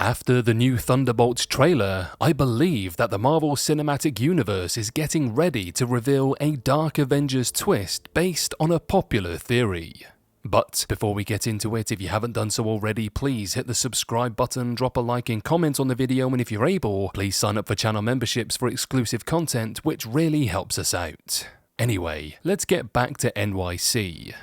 After the new Thunderbolts trailer, I believe that the Marvel Cinematic Universe is getting ready to reveal a dark Avengers twist based on a popular theory. But before we get into it, if you haven't done so already, please hit the subscribe button, drop a like and comment on the video, and if you're able, please sign up for channel memberships for exclusive content, which really helps us out. Anyway, let's get back to NYC.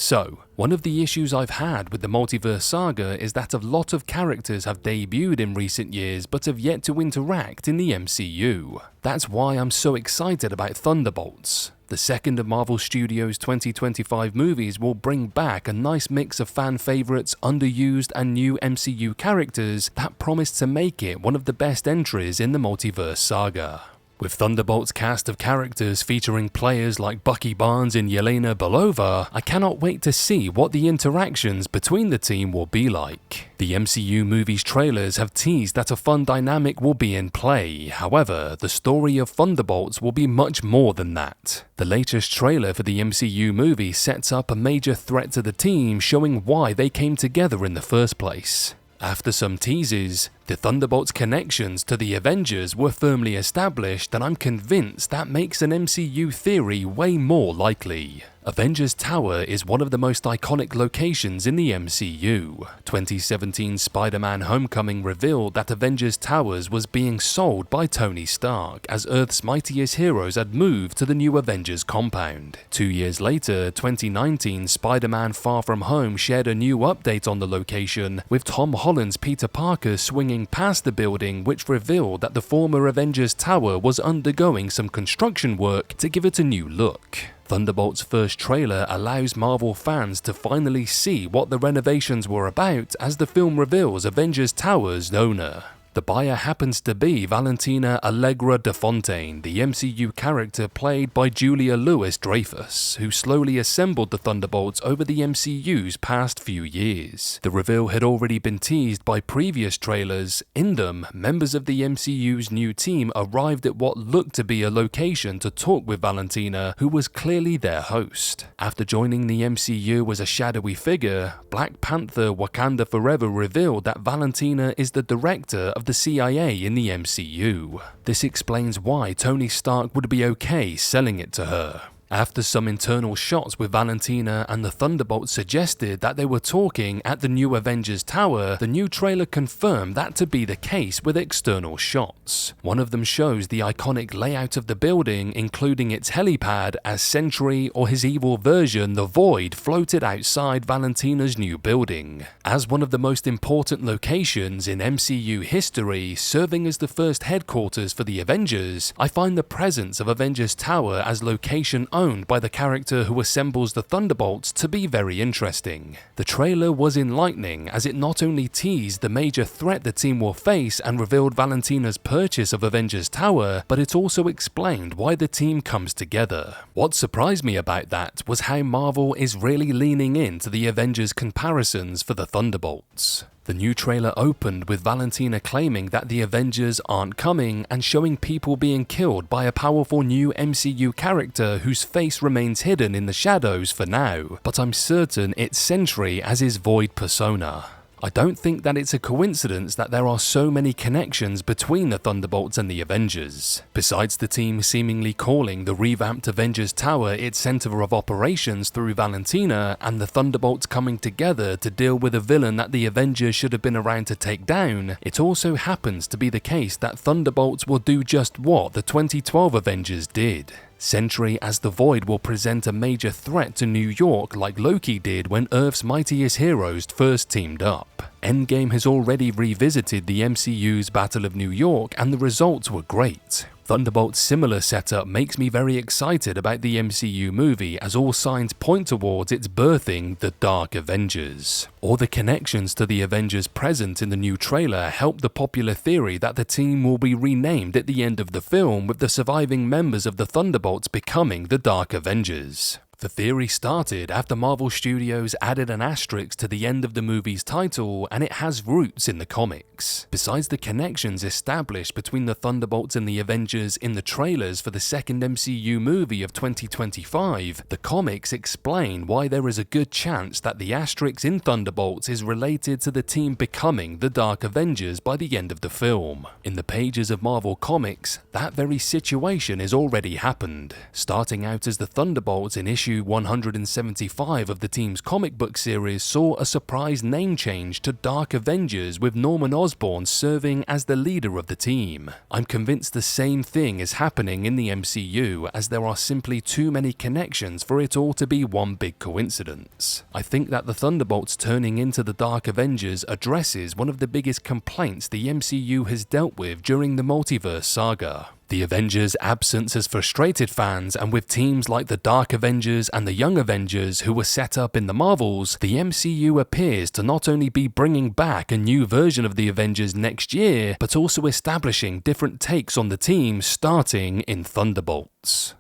So, one of the issues I've had with the multiverse saga is that a lot of characters have debuted in recent years but have yet to interact in the MCU. That's why I'm so excited about Thunderbolts. The second of Marvel Studios' 2025 movies will bring back a nice mix of fan favourites, underused and new MCU characters that promise to make it one of the best entries in the multiverse saga. With Thunderbolts' cast of characters featuring players like Bucky Barnes and Yelena Belova, I cannot wait to see what the interactions between the team will be like. The MCU movies trailers have teased that a fun dynamic will be in play, however, the story of Thunderbolts will be much more than that. The latest trailer for the MCU movie sets up a major threat to the team, showing why they came together in the first place. After some teases, the Thunderbolts' connections to the Avengers were firmly established, and I'm convinced that makes an MCU theory way more likely. Avengers Tower is one of the most iconic locations in the MCU. 2017 Spider-Man Homecoming revealed that Avengers Towers was being sold by Tony Stark as Earth's mightiest heroes had moved to the new Avengers compound. 2 years later, 2019 Spider-Man Far From Home shared a new update on the location, with Tom Holland's Peter Parker swinging past the building, which revealed that the former Avengers Tower was undergoing some construction work to give it a new look. Thunderbolts' first trailer allows Marvel fans to finally see what the renovations were about as the film reveals Avengers Tower's owner. The buyer happens to be Valentina Allegra de Fontaine, the MCU character played by Julia Louis-Dreyfus, who slowly assembled the Thunderbolts over the MCU's past few years. The reveal had already been teased by previous trailers. In them, members of the MCU's new team arrived at what looked to be a location to talk with Valentina, who was clearly their host. After joining the MCU as a shadowy figure, Black Panther Wakanda Forever revealed that Valentina is the director of the CIA in the MCU. This explains why Tony Stark would be okay selling it to her. After some internal shots with Valentina and the Thunderbolts suggested that they were talking at the new Avengers Tower, the new trailer confirmed that to be the case with external shots. One of them shows the iconic layout of the building, including its helipad, as Sentry or his evil version, the Void, floated outside Valentina's new building. As one of the most important locations in MCU history, serving as the first headquarters for the Avengers, I find the presence of Avengers Tower as location owned by the character who assembles the Thunderbolts to be very interesting. The trailer was enlightening as it not only teased the major threat the team will face and revealed Valentina's purchase of Avengers Tower, but it also explained why the team comes together. What surprised me about that was how Marvel is really leaning into the Avengers comparisons for the Thunderbolts. The new trailer opened with Valentina claiming that the Avengers aren't coming and showing people being killed by a powerful new MCU character whose face remains hidden in the shadows for now, but I'm certain it's Sentry as his Void persona. I don't think that it's a coincidence that there are so many connections between the Thunderbolts and the Avengers. Besides the team seemingly calling the revamped Avengers Tower its center of operations through Valentina, and the Thunderbolts coming together to deal with a villain that the Avengers should have been around to take down, it also happens to be the case that Thunderbolts will do just what the 2012 Avengers did. Sentry as the Void will present a major threat to New York like Loki did when Earth's mightiest heroes first teamed up. Endgame has already revisited the MCU's Battle of New York and the results were great. Thunderbolt's similar setup makes me very excited about the MCU movie, as all signs point towards its birthing the Dark Avengers. All the connections to the Avengers present in the new trailer help the popular theory that the team will be renamed at the end of the film, with the surviving members of the Thunderbolts becoming the Dark Avengers. The theory started after Marvel Studios added an asterisk to the end of the movie's title, and it has roots in the comics. Besides the connections established between the Thunderbolts and the Avengers in the trailers for the second MCU movie of 2025, the comics explain why there is a good chance that the asterisk in Thunderbolts is related to the team becoming the Dark Avengers by the end of the film. In the pages of Marvel Comics, that very situation has already happened, starting out as the Thunderbolts in issue 175 of the team's comic book series saw a surprise name change to Dark Avengers, with Norman Osborn serving as the leader of the team. I'm convinced the same thing is happening in the MCU, as there are simply too many connections for it all to be one big coincidence. I think that the Thunderbolts turning into the Dark Avengers addresses one of the biggest complaints the MCU has dealt with during the multiverse saga. The Avengers' absence has frustrated fans, and with teams like the Dark Avengers and the Young Avengers who were set up in the Marvels, the MCU appears to not only be bringing back a new version of the Avengers next year, but also establishing different takes on the team starting in Thunderbolts.